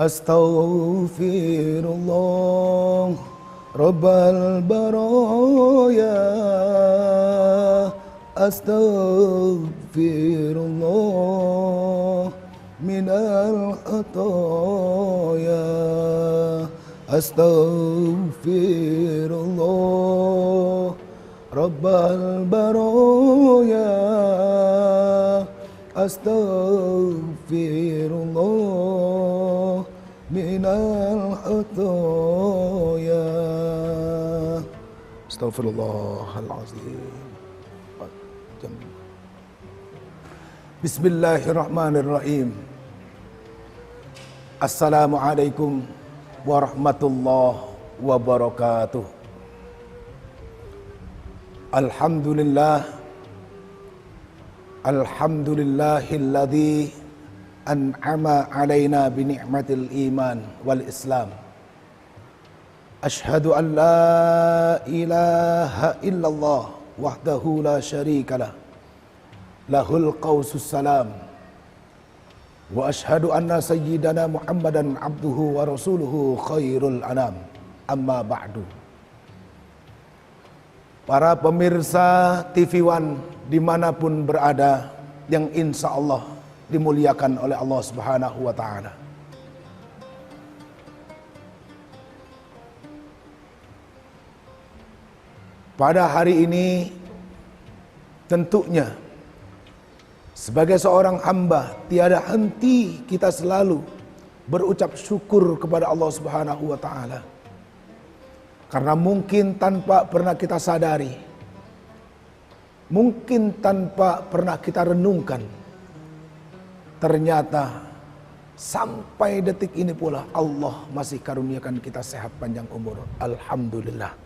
Astaghfirullah Rabbal baraya. Astaghfirullah minal khataya. Astaghfirullah Rabbal baraya. Astaghfirullah minal khataya. Astaghfirullahalazim. Bismillahirrahmanirrahim. Assalamualaikum warahmatullahi wabarakatuh. Alhamdulillahilladzi an'ama alaina bi ni'matil iman wal islam. Asyhadu an la ilaha illallah wahdahu la syarikalah. Lahul qawsus salam. Wa asyhadu anna sayyidana Muhammadan abduhu wa rasuluhu khairul anam. Amma ba'du. Para pemirsa TV One dimanapun berada, yang insya Allah dimuliakan oleh Allah Subhanahu wa ta'ala. Pada hari ini tentunya sebagai seorang hamba tiada henti kita selalu berucap syukur kepada Allah Subhanahu wa ta'ala. Karena mungkin tanpa pernah kita sadari, mungkin tanpa pernah kita renungkan, ternyata sampai detik ini pula Allah masih karuniakan kita sehat panjang umur. Alhamdulillah.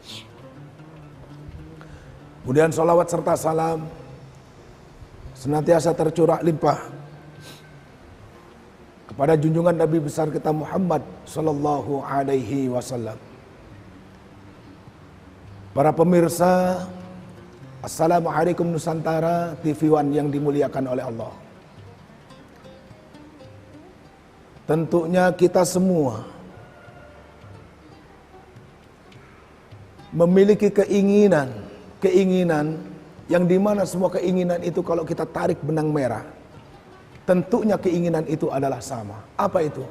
Kemudian salawat serta salam senantiasa tercurah limpah kepada junjungan Nabi besar kita Muhammad sallallahu alaihi wasallam. Para pemirsa, Assalamualaikum Nusantara TV One yang dimuliakan oleh Allah. Tentunya kita semua memiliki keinginan yang dimana semua keinginan itu kalau kita tarik benang merah, tentunya keinginan itu adalah sama. Apa itu?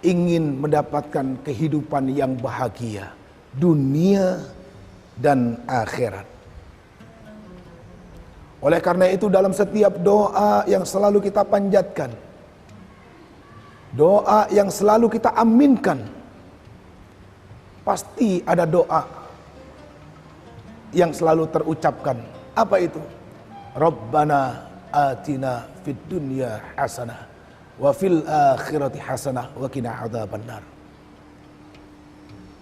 Ingin mendapatkan kehidupan yang bahagia, dunia dan akhirat. Oleh karena itu dalam setiap doa yang selalu kita panjatkan, doa yang selalu kita aminkan, pasti ada doa yang selalu terucapkan. Apa itu? Rabbana atina fid dunya hasanah wa fil akhirati hasanah wa qina adzabannar.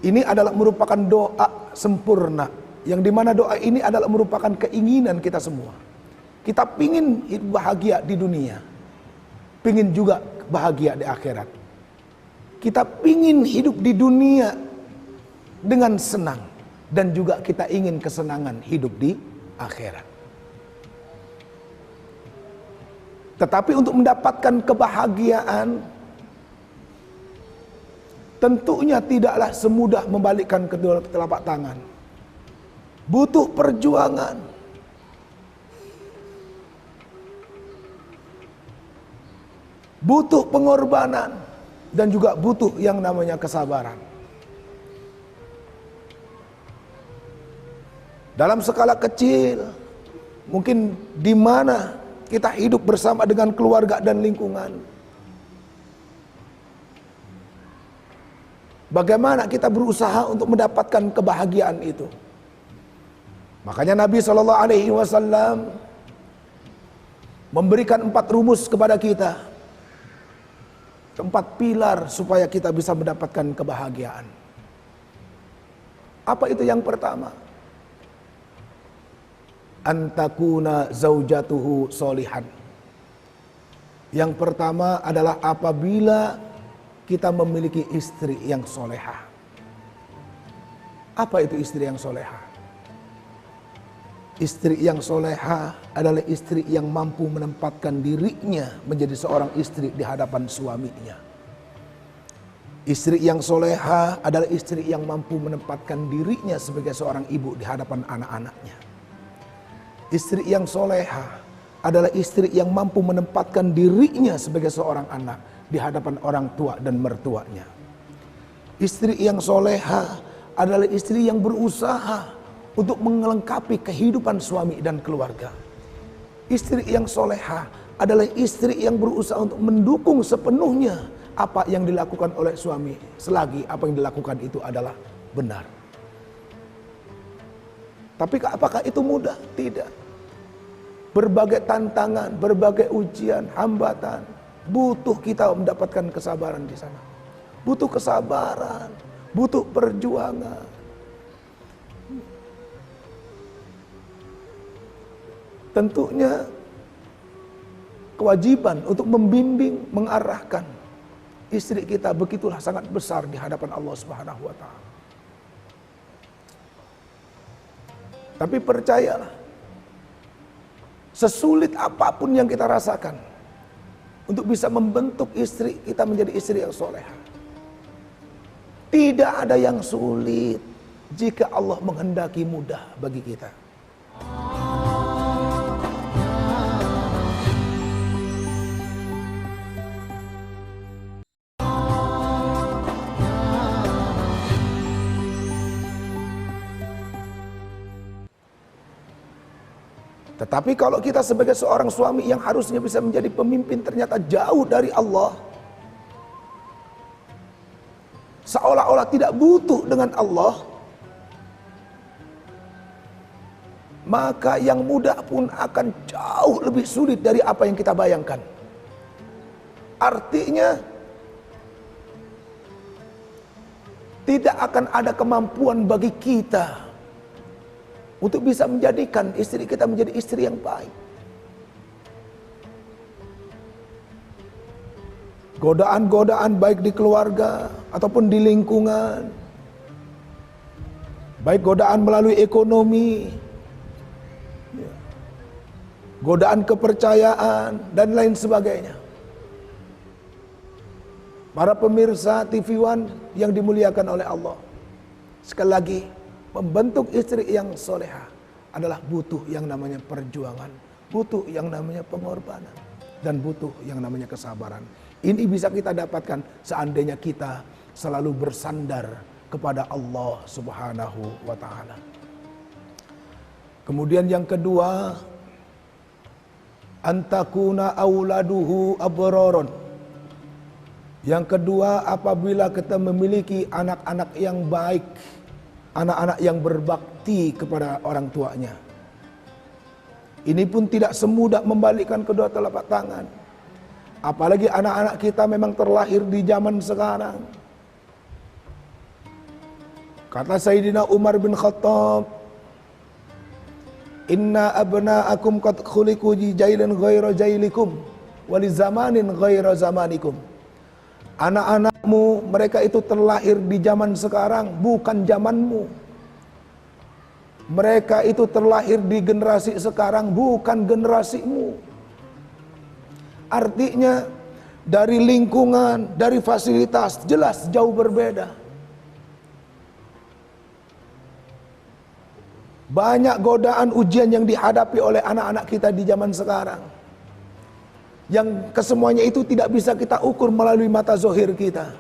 Ini adalah merupakan doa sempurna, yang dimana doa ini adalah merupakan keinginan kita semua. Kita pingin hidup bahagia di dunia, pingin juga bahagia di akhirat. Kita pingin hidup di dunia dengan senang, dan juga kita ingin kesenangan hidup di akhirat. Tetapi untuk mendapatkan kebahagiaan, tentunya tidaklah semudah membalikkan kedua telapak tangan. Butuh perjuangan. Butuh pengorbanan. Dan juga butuh yang namanya kesabaran. Dalam skala kecil, mungkin di mana kita hidup bersama dengan keluarga dan lingkungan. Bagaimana kita berusaha untuk mendapatkan kebahagiaan itu? Makanya Nabi SAW memberikan 4 rumus kepada kita, 4 pilar supaya kita bisa mendapatkan kebahagiaan. Apa itu yang pertama? Antakuna zaujatuhu solihan. Yang pertama adalah apabila kita memiliki istri yang solehah. Apa itu istri yang solehah? Istri yang solehah adalah istri yang mampu menempatkan dirinya menjadi seorang istri di hadapan suaminya. Istri yang soleha adalah istri yang mampu menempatkan dirinya sebagai seorang ibu di hadapan anak-anaknya. Istri yang soleha adalah istri yang mampu menempatkan dirinya sebagai seorang anak di hadapan orang tua dan mertuanya. Istri yang soleha adalah istri yang berusaha untuk melengkapi kehidupan suami dan keluarga. Istri yang soleha adalah istri yang berusaha untuk mendukung sepenuhnya apa yang dilakukan oleh suami, selagi apa yang dilakukan itu adalah benar. Tapi apakah itu mudah? Tidak. Berbagai tantangan, berbagai ujian, hambatan, butuh kita mendapatkan kesabaran di sana. Butuh kesabaran, butuh perjuangan. Tentunya kewajiban untuk membimbing, mengarahkan istri kita begitulah sangat besar di hadapan Allah Subhanahu wa taala. Tapi percayalah, sesulit apapun yang kita rasakan untuk bisa membentuk istri kita menjadi istri yang soleha, tidak ada yang sulit jika Allah menghendaki mudah bagi kita. Tetapi kalau kita sebagai seorang suami yang harusnya bisa menjadi pemimpin ternyata jauh dari Allah, seolah-olah tidak butuh dengan Allah, maka yang mudah pun akan jauh lebih sulit dari apa yang kita bayangkan. Artinya tidak akan ada kemampuan bagi kita untuk bisa menjadikan istri kita menjadi istri yang baik. Godaan-godaan baik di keluarga ataupun di lingkungan, baik godaan melalui ekonomi, godaan kepercayaan dan lain sebagainya. Para pemirsa TV One yang dimuliakan oleh Allah, sekali lagi, membentuk istri yang soleha adalah butuh yang namanya perjuangan, butuh yang namanya pengorbanan, dan butuh yang namanya kesabaran. Ini bisa kita dapatkan seandainya kita selalu bersandar kepada Allah Subhanahu wa taala. Kemudian yang kedua, antakuna auladuhu abroron. Yang kedua, apabila kita memiliki anak-anak yang baik, anak-anak yang berbakti kepada orang tuanya. Ini pun tidak semudah membalikkan kedua telapak tangan. Apalagi anak-anak kita memang terlahir di zaman sekarang. Kata Sayyidina Umar bin Khattab, "Inna abna'akum qad khuliqu jailan ghaira jailikum wa li zamanin ghaira zamanikum." Anak-anakmu mereka itu terlahir di zaman sekarang, bukan zamanmu. Mereka itu terlahir di generasi sekarang, bukan generasimu. Artinya dari lingkungan, dari fasilitas jelas jauh berbeda. Banyak godaan ujian yang dihadapi oleh anak-anak kita di zaman sekarang, yang kesemuanya itu tidak bisa kita ukur melalui mata zohir kita.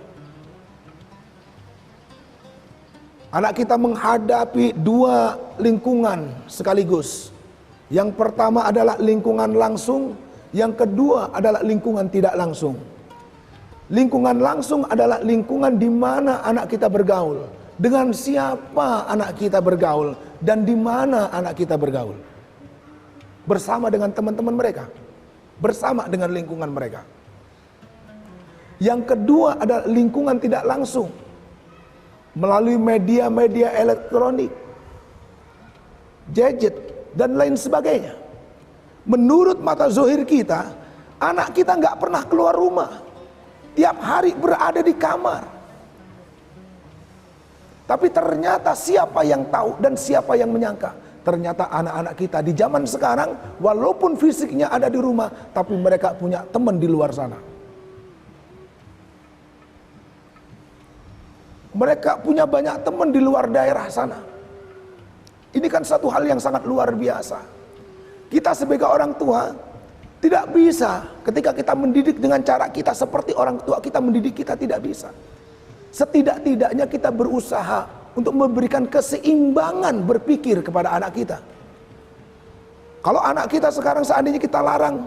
Anak kita menghadapi dua lingkungan sekaligus. Yang pertama adalah lingkungan langsung, yang kedua adalah lingkungan tidak langsung. Lingkungan langsung adalah lingkungan di mana anak kita bergaul, dengan siapa anak kita bergaul, dan di mana anak kita bergaul. Bersama dengan teman-teman mereka, bersama dengan lingkungan mereka. Yang kedua adalah lingkungan tidak langsung, melalui media-media elektronik, gadget, dan lain sebagainya. Menurut mata zohir kita, anak kita nggak pernah keluar rumah, tiap hari berada di kamar. Tapi ternyata siapa yang tahu dan siapa yang menyangka, ternyata anak-anak kita di zaman sekarang walaupun fisiknya ada di rumah, tapi mereka punya teman di luar sana. Mereka punya banyak teman di luar daerah sana. Ini kan satu hal yang sangat luar biasa. Kita sebagai orang tua tidak bisa ketika kita mendidik dengan cara kita seperti orang tua kita mendidik, kita tidak bisa. Setidak-tidaknya kita berusaha untuk memberikan keseimbangan berpikir kepada anak kita. Kalau anak kita sekarang seandainya kita larang,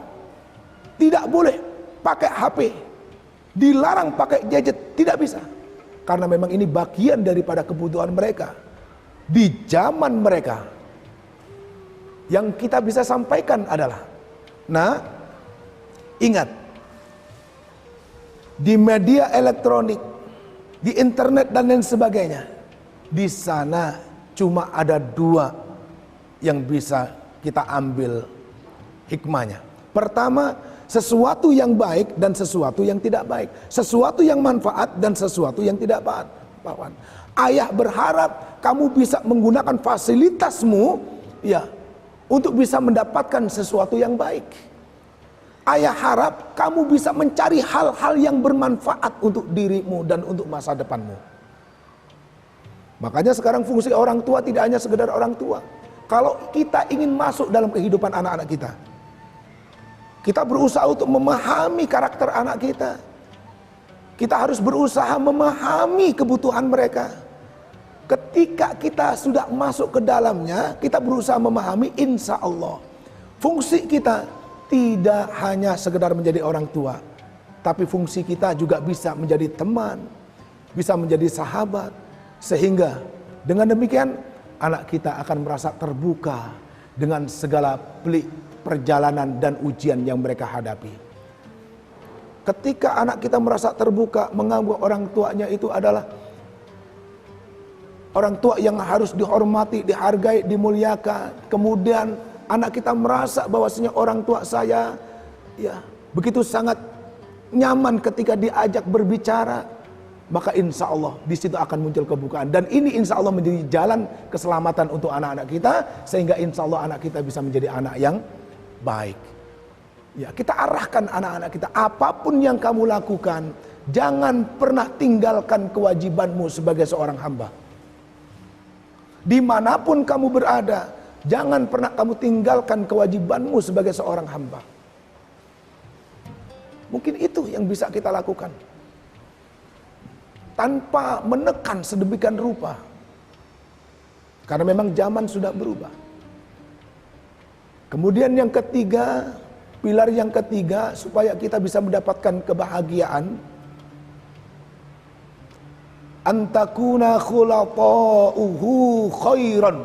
tidak boleh pakai HP, dilarang pakai gadget, tidak bisa. Karena memang ini bagian daripada kebutuhan mereka di zaman mereka. Yang kita bisa sampaikan adalah, nah, ingat, di media elektronik, di internet dan lain sebagainya, di sana cuma ada dua yang bisa kita ambil hikmahnya. Pertama, sesuatu yang baik dan sesuatu yang tidak baik, sesuatu yang manfaat dan sesuatu yang tidak manfaat. Ayah berharap kamu bisa menggunakan fasilitasmu, ya, untuk bisa mendapatkan sesuatu yang baik. Ayah harap kamu bisa mencari hal-hal yang bermanfaat untuk dirimu dan untuk masa depanmu. Makanya sekarang fungsi orang tua tidak hanya sekedar orang tua. Kalau kita ingin masuk dalam kehidupan anak-anak kita, kita berusaha untuk memahami karakter anak kita. Kita harus berusaha memahami kebutuhan mereka. Ketika kita sudah masuk ke dalamnya, kita berusaha memahami, insya Allah fungsi kita tidak hanya sekedar menjadi orang tua, tapi fungsi kita juga bisa menjadi teman, bisa menjadi sahabat. Sehingga dengan demikian anak kita akan merasa terbuka dengan segala pelik perjalanan dan ujian yang mereka hadapi. Ketika anak kita merasa terbuka, menganggap orang tuanya itu adalah orang tua yang harus dihormati, dihargai, dimuliakan. Kemudian anak kita merasa bahwasanya orang tua saya, ya, begitu sangat nyaman ketika diajak berbicara, maka insya Allah di situ akan muncul kebukaan. Dan ini insya Allah menjadi jalan keselamatan untuk anak-anak kita, sehingga insya Allah anak kita bisa menjadi anak yang baik. Ya, kita arahkan anak-anak kita, apapun yang kamu lakukan, jangan pernah tinggalkan kewajibanmu sebagai seorang hamba. Dimanapun kamu berada, jangan pernah kamu tinggalkan kewajibanmu sebagai seorang hamba. Mungkin itu yang bisa kita lakukan, tanpa menekan sedemikian rupa. Karena memang zaman sudah berubah. Kemudian yang ketiga, pilar yang ketiga supaya kita bisa mendapatkan kebahagiaan, antakuna khulafa'uhu khairan.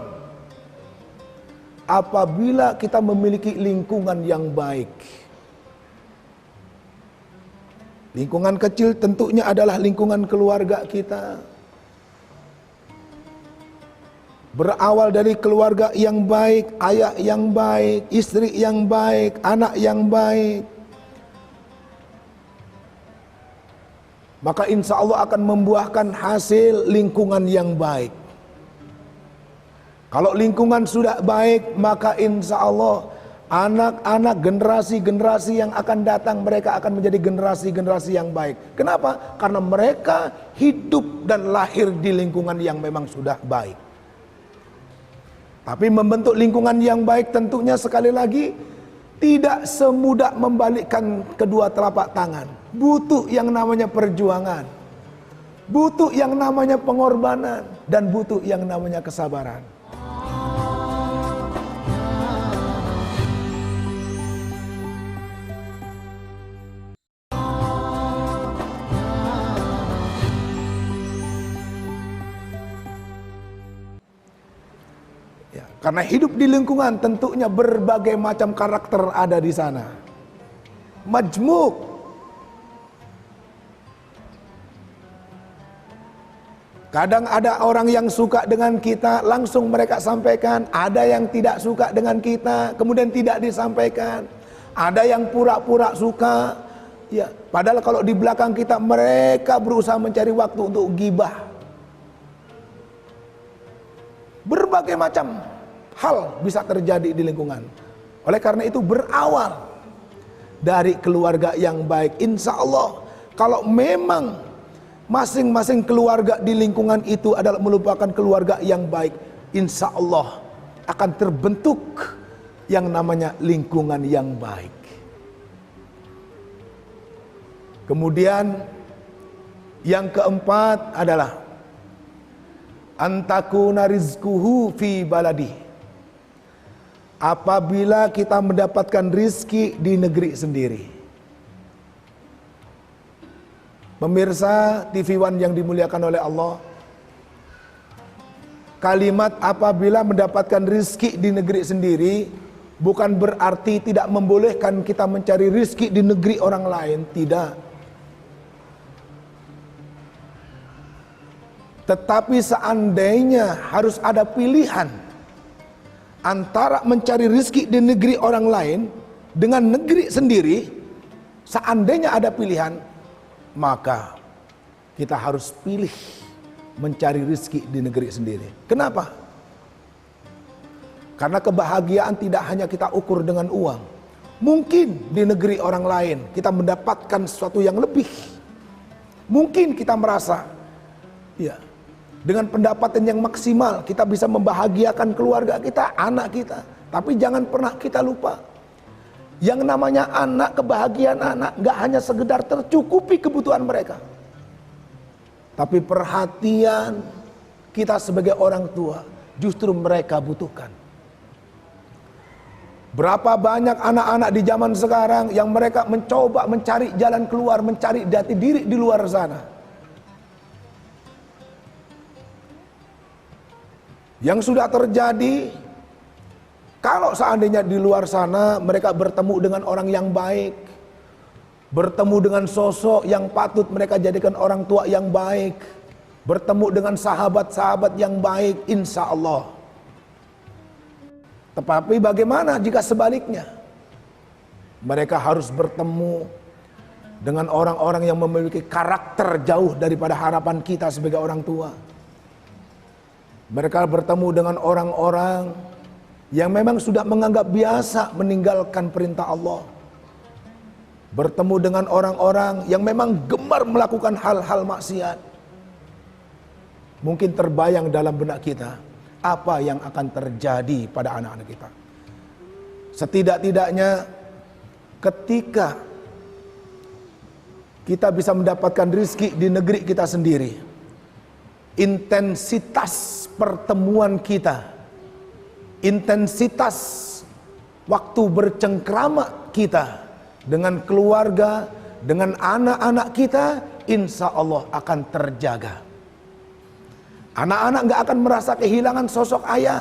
Apabila kita memiliki lingkungan yang baik. Lingkungan kecil tentunya adalah lingkungan keluarga kita. Berawal dari keluarga yang baik, ayah yang baik, istri yang baik, anak yang baik, maka insya Allah akan membuahkan hasil lingkungan yang baik. Kalau lingkungan sudah baik, maka insya Allah anak-anak generasi-generasi yang akan datang, mereka akan menjadi generasi-generasi yang baik. Kenapa? Karena mereka hidup dan lahir di lingkungan yang memang sudah baik. Tapi membentuk lingkungan yang baik tentunya sekali lagi tidak semudah membalikkan kedua telapak tangan. Butuh yang namanya perjuangan, butuh yang namanya pengorbanan, dan butuh yang namanya kesabaran. Karena hidup di lingkungan tentunya berbagai macam karakter ada di sana. Majmuk. Kadang ada orang yang suka dengan kita, langsung mereka sampaikan. Ada yang tidak suka dengan kita, kemudian tidak disampaikan. Ada yang pura-pura suka. Ya, padahal kalau di belakang kita mereka berusaha mencari waktu untuk gibah. Berbagai macam hal bisa terjadi di lingkungan. Oleh karena itu berawal dari keluarga yang baik. Insya Allah kalau memang masing-masing keluarga di lingkungan itu adalah merupakan keluarga yang baik, insya Allah akan terbentuk yang namanya lingkungan yang baik. Kemudian yang keempat adalah antakuna rizquhu fi baladi. Apabila kita mendapatkan rizki di negeri sendiri. Pemirsa TV One yang dimuliakan oleh Allah, kalimat apabila mendapatkan rizki di negeri sendiri bukan berarti tidak membolehkan kita mencari rizki di negeri orang lain, tidak. Tetapi seandainya harus ada pilihan antara mencari rizki di negeri orang lain dengan negeri sendiri, seandainya ada pilihan, maka kita harus pilih mencari rizki di negeri sendiri. Kenapa? Karena kebahagiaan tidak hanya kita ukur dengan uang. Mungkin di negeri orang lain kita mendapatkan sesuatu yang lebih. Mungkin kita merasa, ya, dengan pendapatan yang maksimal kita bisa membahagiakan keluarga kita, anak kita. Tapi jangan pernah kita lupa, yang namanya anak, kebahagiaan anak gak hanya sekedar tercukupi kebutuhan mereka, tapi perhatian kita sebagai orang tua justru mereka butuhkan. Berapa banyak anak-anak di zaman sekarang yang mereka mencoba mencari jalan keluar, mencari jati diri di luar sana. Yang sudah terjadi, kalau seandainya di luar sana mereka bertemu dengan orang yang baik, bertemu dengan sosok yang patut mereka jadikan orang tua yang baik, bertemu dengan sahabat-sahabat yang baik, insya Allah. Tetapi bagaimana jika sebaliknya? Mereka harus bertemu dengan orang-orang yang memiliki karakter jauh daripada harapan kita sebagai orang tua. Mereka bertemu dengan orang-orang yang memang sudah menganggap biasa meninggalkan perintah Allah. Bertemu dengan orang-orang yang memang gemar melakukan hal-hal maksiat. Mungkin terbayang dalam benak kita apa yang akan terjadi pada anak-anak kita. Setidak-tidaknya ketika kita bisa mendapatkan rizki di negeri kita sendiri, intensitas pertemuan kita, intensitas waktu bercengkrama kita dengan keluarga, dengan anak-anak kita, insya Allah akan terjaga. Anak-anak gak akan merasa kehilangan sosok ayah.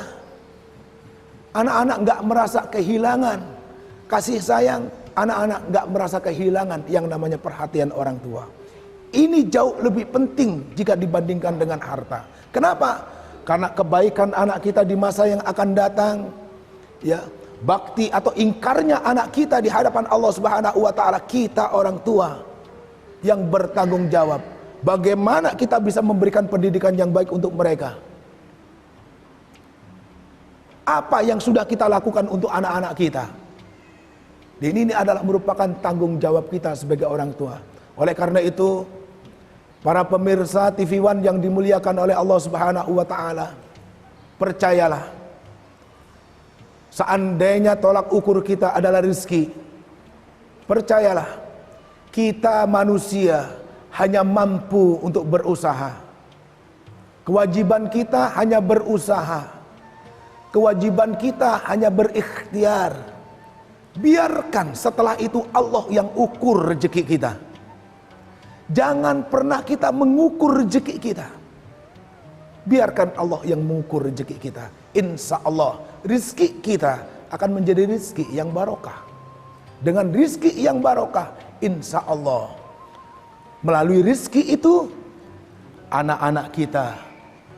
Anak-anak gak merasa kehilangan kasih sayang. Anak-anak gak merasa kehilangan yang namanya perhatian orang tua. Ini jauh lebih penting jika dibandingkan dengan harta. Kenapa? Karena kebaikan anak kita di masa yang akan datang, ya, bakti atau ingkarnya anak kita di hadapan Allah Subhanahu wa taala, kita orang tua yang bertanggung jawab. Bagaimana kita bisa memberikan pendidikan yang baik untuk mereka? Apa yang sudah kita lakukan untuk anak-anak kita? Dan ini adalah merupakan tanggung jawab kita sebagai orang tua. Oleh karena itu, para pemirsa TV One yang dimuliakan oleh Allah Subhanahu wa taala, percayalah, seandainya tolak ukur kita adalah rezeki, percayalah, kita manusia hanya mampu untuk berusaha. Kewajiban kita hanya berusaha. Kewajiban kita hanya berikhtiar. Biarkan setelah itu Allah yang ukur rezeki kita. Jangan pernah kita mengukur rezeki kita. Biarkan Allah yang mengukur rezeki kita. Insya Allah rizki kita akan menjadi rizki yang barokah. Dengan rizki yang barokah, insya Allah melalui rizki itu anak-anak kita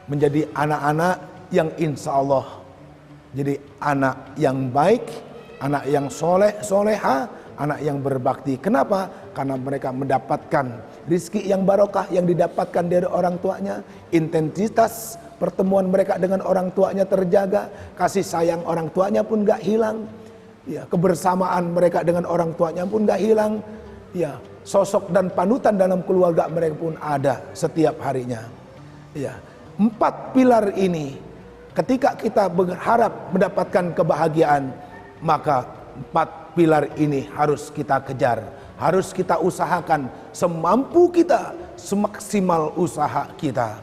menjadi anak-anak yang insya Allah jadi anak yang baik, anak yang soleh, soleha, anak yang berbakti. Kenapa? Karena mereka mendapatkan rizki yang barokah yang didapatkan dari orang tuanya. Intensitas pertemuan mereka dengan orang tuanya terjaga. Kasih sayang orang tuanya pun gak hilang, ya, kebersamaan mereka dengan orang tuanya pun gak hilang, ya, sosok dan panutan dalam keluarga mereka pun ada setiap harinya. Ya, 4 pilar ini ketika kita berharap mendapatkan kebahagiaan, maka 4 pilar ini harus kita kejar, harus kita usahakan semampu kita, semaksimal usaha kita.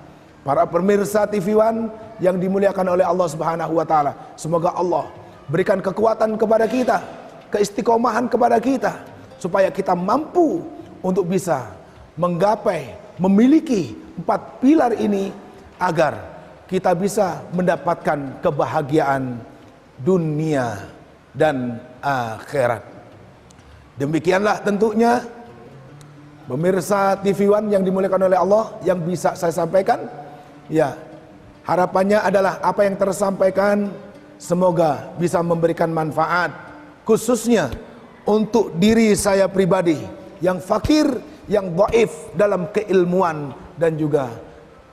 Para pemirsa TV One yang dimuliakan oleh Allah Subhanahu wa taala, semoga Allah berikan kekuatan kepada kita, keistiqomahan kepada kita, supaya kita mampu untuk bisa menggapai, memiliki 4 pilar ini, agar kita bisa mendapatkan kebahagiaan dunia dan akhirat. Demikianlah tentunya pemirsa TV One yang dimuliakan oleh Allah yang bisa saya sampaikan. Ya, harapannya adalah apa yang tersampaikan semoga bisa memberikan manfaat, khususnya untuk diri saya pribadi yang fakir, yang dhaif dalam keilmuan, dan juga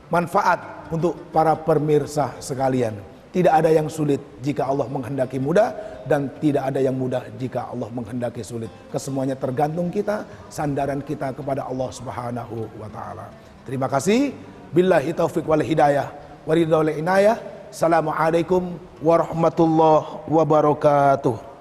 manfaat untuk para pemirsa sekalian. Tidak ada yang sulit jika Allah menghendaki mudah, dan tidak ada yang mudah jika Allah menghendaki sulit. Kesemuanya tergantung kita, sandaran kita kepada Allah Subhanahu wa taala. Terima kasih. Billahi taufiq wal hidayah waridul inayah. Assalamualaikum warahmatullahi wabarakatuh.